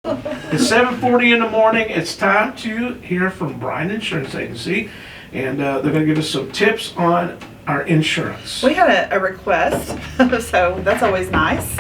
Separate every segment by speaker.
Speaker 1: It's 7:40 in the morning. It's time to hear from Bryan Insurance Agency, and they're going to give us some tips on our insurance.
Speaker 2: We had a request, so that's always nice.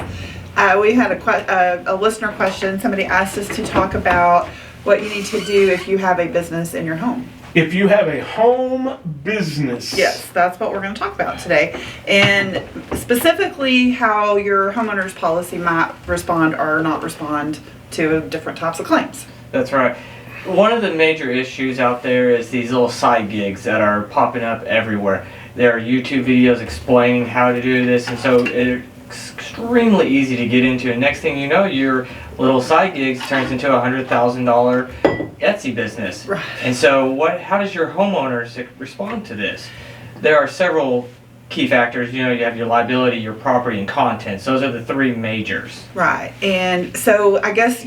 Speaker 2: We had a listener question. Somebody asked us to talk about what you need to do if you have a business in your home.
Speaker 1: If you have a home business.
Speaker 2: Yes, that's what we're going to talk about today. And specifically how your homeowner's policy might respond or not respond to different types of claims.
Speaker 3: That's right. One of the major issues out there is these little side gigs that are popping up everywhere. There are YouTube videos explaining how to do this, and so it's extremely easy to get into. And next thing you know, your little side gigs turns into a $100,000 Etsy business.
Speaker 2: Right.
Speaker 3: And so how does your homeowners respond to this? There are several key factors. You have your liability, your property, and contents. Those are the three majors.
Speaker 2: Right. And so I guess,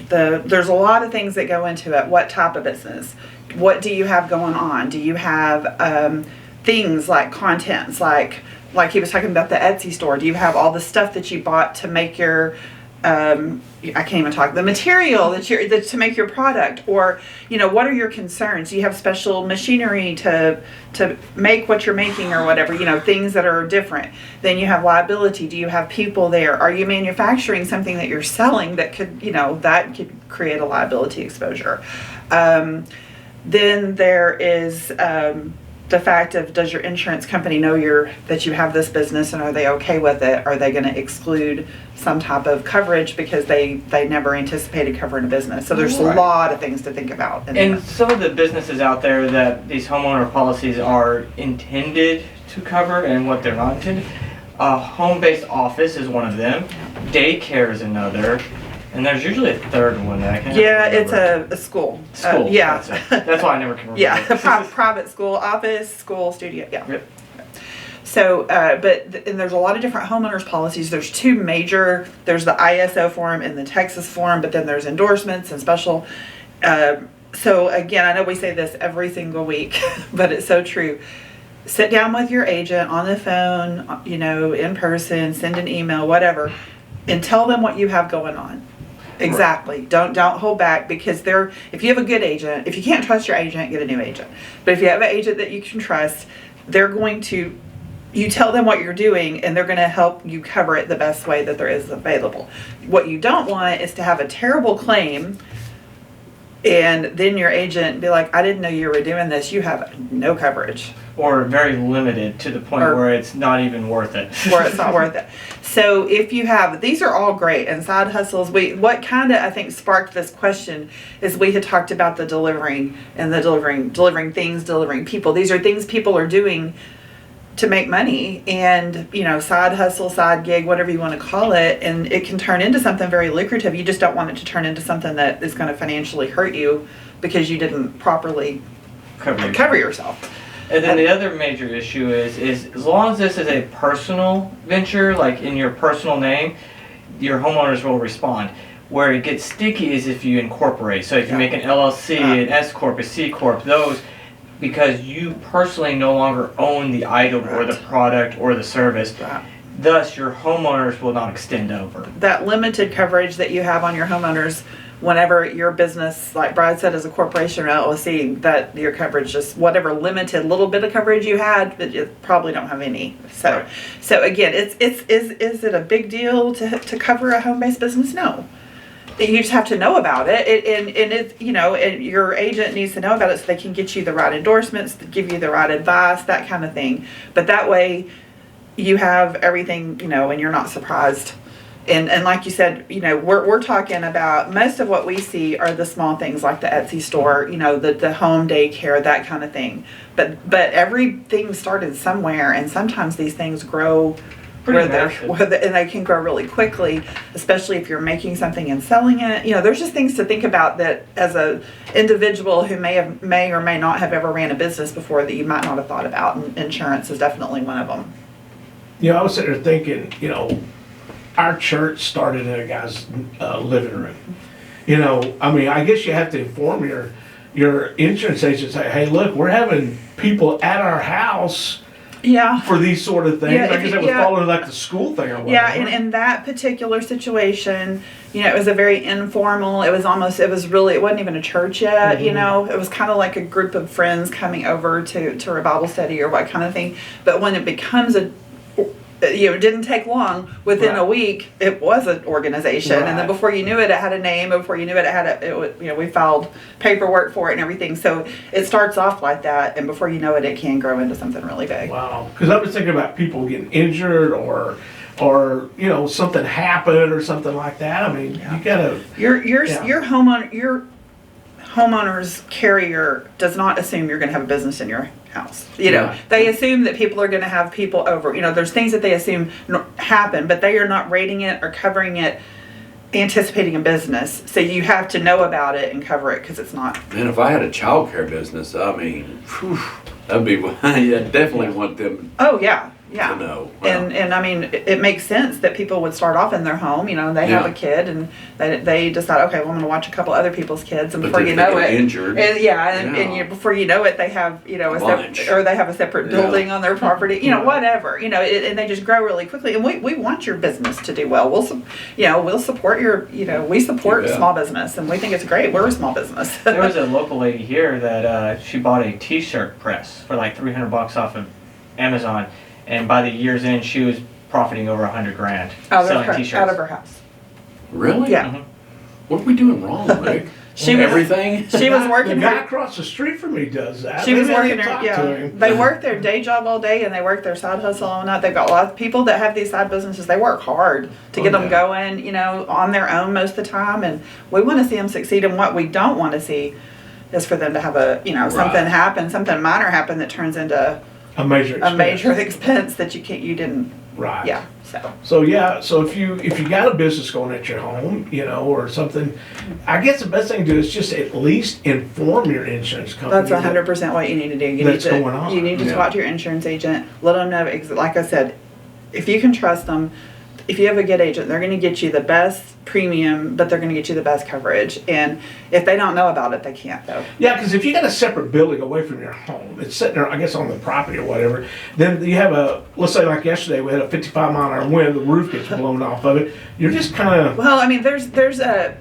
Speaker 2: there's a lot of things that go into it. What type of business? What do you have going on? Do you have things like contents, like he was talking about the Etsy store? Do you have all the stuff that you bought to make your I can't even talk. The material to make your product, or what are your concerns? Do you have special machinery to make what you're making, or whatever? Things that are different. Then you have liability. Do you have people there? Are you manufacturing something that you're selling that could create a liability exposure? Then there is the fact of, does your insurance company know that you have this business, and are they okay with it? Are they going to exclude some type of coverage because they never anticipated covering a business? So there's a lot of things to think about.
Speaker 3: And some of the businesses out there that these homeowner policies are intended to cover and what they're not intended. A home-based office is one of them. Daycare is another. And there's usually a third one that I can't remember.
Speaker 2: It's a school.
Speaker 3: School.
Speaker 2: Yeah.
Speaker 3: That's why I never can remember.
Speaker 2: Yeah, private school, office, school, studio. Yeah.
Speaker 3: Yep.
Speaker 2: So, and there's a lot of different homeowners policies. There's two major. There's the ISO form and the Texas form, but then there's endorsements and special. So again, I know we say this every single week, but it's so true. Sit down with your agent on the phone, in person, send an email, whatever, and tell them what you have going on. Exactly. Don't hold back, because if you have a good agent, if you can't trust your agent, get a new agent. But if you have an agent that you can trust, you tell them what you're doing, and they're going to help you cover it the best way that there is available. What you don't want is to have a terrible claim, and then your agent be like, I didn't know you were doing this. You have no coverage.
Speaker 3: Or very limited to the point where it's not even worth it.
Speaker 2: Where it's not worth it. So if you have, these are all great, and side hustles, what kind of, I think, sparked this question is we had talked about the delivering and the delivering things, delivering people. These are things people are doing to make money, and side hustle, side gig, whatever you want to call it, and it can turn into something very lucrative. You just don't want it to turn into something that is going to financially hurt you because you didn't properly cover yourself.
Speaker 3: And then the other major issue is as long as this is a personal venture, like in your personal name, your homeowners will respond. Where it gets sticky is if you incorporate. So if you make an LLC, an S Corp, a C Corp, those, because you personally no longer own the item or the product or the service. Thus, your homeowners will not extend over.
Speaker 2: That limited coverage that you have on your homeowners, whenever your business, like Brad said, is a corporation or LLC, that your coverage, just whatever limited little bit of coverage you had, but you probably don't have any. So again, is it a big deal to cover a home-based business? No. You just have to know about it, and your agent needs to know about it so they can get you the right endorsements, give you the right advice, that kind of thing. But that way, you have everything, and you're not surprised. And like you said, we're talking about, most of what we see are the small things like the Etsy store, the home daycare, that kind of thing. But everything started somewhere, and sometimes these things grow and they can grow really quickly, especially if you're making something and selling it. There's just things to think about that as a individual who may or may not have ever ran a business before that you might not have thought about, and insurance is definitely one of them.
Speaker 1: I was sitting there thinking, our church started in a guy's living room. I guess you have to inform your insurance agent, say, hey, look, we're having people at our house
Speaker 2: Yeah.
Speaker 1: for these sort of things.
Speaker 2: Yeah,
Speaker 1: I
Speaker 2: if
Speaker 1: guess
Speaker 2: you-
Speaker 1: it was
Speaker 2: yeah.
Speaker 1: following like the school thing or whatever.
Speaker 2: Yeah, in that particular situation, it was a very informal, it was really, it wasn't even a church yet, it was kind of like a group of friends coming over to a Bible study or what kind of thing. But when it becomes it didn't take long. Within a week, it was an organization, and then
Speaker 1: Right.
Speaker 2: before you knew it, it had a name. Before you knew it, we filed paperwork for it and everything. So it starts off like that, and before you know it, it can grow into something really big.
Speaker 1: Wow. Because I was thinking about people getting injured or something happened or something like that. I mean, you gotta.
Speaker 2: Your homeowner's carrier does not assume you're going to have a business in your house.
Speaker 1: Yeah.
Speaker 2: They assume that people are going to have people over. There's things that they assume happen, but they are not rating it or covering it, anticipating a business. So you have to know about it and cover it because it's not.
Speaker 4: Man, if I had a childcare business, I mean, that'd be, yeah, definitely want them
Speaker 2: Oh yeah. Yeah.
Speaker 4: to know. Wow.
Speaker 2: And I mean, it makes sense that people would start off in their home, they have
Speaker 4: Yeah.
Speaker 2: a kid and they decide, okay, well, I'm going to watch a couple other people's kids. And
Speaker 4: But
Speaker 2: before
Speaker 4: then
Speaker 2: you
Speaker 4: if they
Speaker 2: know
Speaker 4: get
Speaker 2: it,
Speaker 4: injured,
Speaker 2: before you know it, they have,
Speaker 4: Lunch.
Speaker 2: or they have a separate
Speaker 4: Yeah.
Speaker 2: building on their property, whatever, and they just grow really quickly. And we want your business to do well. We'll support we support
Speaker 4: Yeah.
Speaker 2: small business and we think it's great. We're a small business.
Speaker 3: There was a local lady here that she bought a T-shirt press for like $300 off of Amazon, and by the year's end, she was profiting over $100,000 selling T-shirts.
Speaker 2: out of her house.
Speaker 4: really?
Speaker 2: Yeah.
Speaker 3: Mhm.
Speaker 4: What are we doing wrong, Rick?
Speaker 2: She was-
Speaker 4: Everything?
Speaker 2: She was
Speaker 1: The
Speaker 2: working
Speaker 1: guy
Speaker 2: her.
Speaker 1: across the street from me does that.
Speaker 2: She was
Speaker 1: Maybe I
Speaker 2: working
Speaker 1: need to
Speaker 2: her,
Speaker 1: talk to him.
Speaker 2: They work their day job all day and they work their side hustle all night. They've got a lot of people that have these side businesses. They work hard to get them
Speaker 4: yeah.
Speaker 2: going, on their own most of the time. And we want to see them succeed. And what we don't want to see is for them to have something happen, something minor happen that turns into
Speaker 1: A major expense.
Speaker 2: a major expense that you didn't.
Speaker 1: Right.
Speaker 2: Yeah.
Speaker 1: So if you got a business going at your home, or something, I guess the best thing to do is just at least inform your insurance company.
Speaker 2: That's 100% what you need to do. You
Speaker 1: That's
Speaker 2: need to,
Speaker 1: going on.
Speaker 2: You need to
Speaker 4: Yeah.
Speaker 2: talk to your insurance agent. Let them know. Like I said, if you can trust them, if you have a good agent, they're going to get you the best premium, but they're going to get you the best coverage. And if they don't know about it, they can't though.
Speaker 1: Yeah, because if you got a separate building away from your home, it's sitting there, I guess, on the property or whatever, then you have let's say like yesterday, we had a 55-mile-an-hour wind, the roof gets blown off of it. You're just kind of,
Speaker 2: Well, I mean, there's the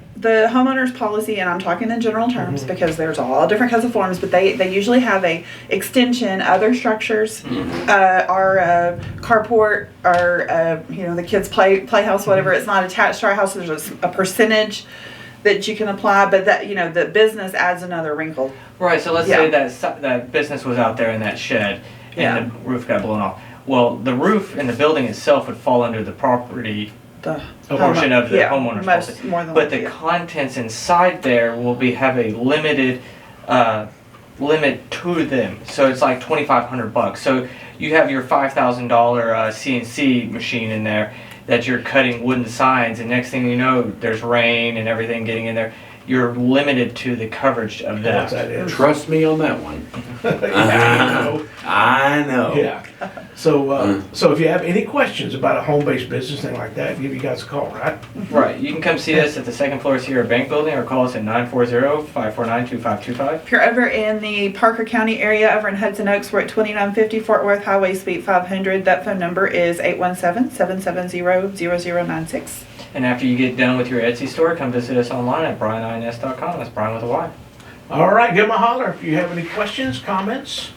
Speaker 2: homeowner's policy, and I'm talking in general terms because there's all different kinds of forms, but they usually have a extension, other structures, our carport, our the kids' playhouse, whatever. It's not attached to our house. There's a percentage that you can apply, but that the business adds another wrinkle.
Speaker 3: Right, so let's
Speaker 2: Yeah.
Speaker 3: say that business was out there in that shed and
Speaker 2: Yeah.
Speaker 3: the roof got blown off. Well, the roof and the building itself would fall under the property
Speaker 2: The
Speaker 3: portion of the homeowner's policy.
Speaker 2: more than
Speaker 3: But the
Speaker 2: likely, yeah.
Speaker 3: contents inside there will have a limited limit to them. So it's like $2,500. So you have your $5,000 CNC machine in there that you're cutting wooden signs, and next thing you know, there's rain and everything getting in there. You're limited to the coverage of
Speaker 1: what's
Speaker 3: that.
Speaker 1: that is.
Speaker 4: Trust me on that one.
Speaker 1: Yeah,
Speaker 4: I know.
Speaker 1: Yeah. So if you have any questions about a home-based business, thing like that, give you guys a call, right?
Speaker 3: Right, you can come see us at the second floor of Sierra Bank Building or call us at 940-549-2525.
Speaker 2: If you're over in the Parker County area, over in Hudson Oaks, we're at 2950 Fort Worth Highway, Suite 500. That phone number is 817-770-0096.
Speaker 3: And after you get done with your Etsy store, come visit us online at brianins.com. That's Brian with a Y.
Speaker 1: All right, give them a holler if you have any questions, comments.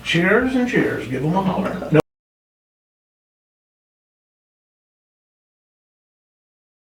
Speaker 1: Cheers and cheers. Give them a holler. No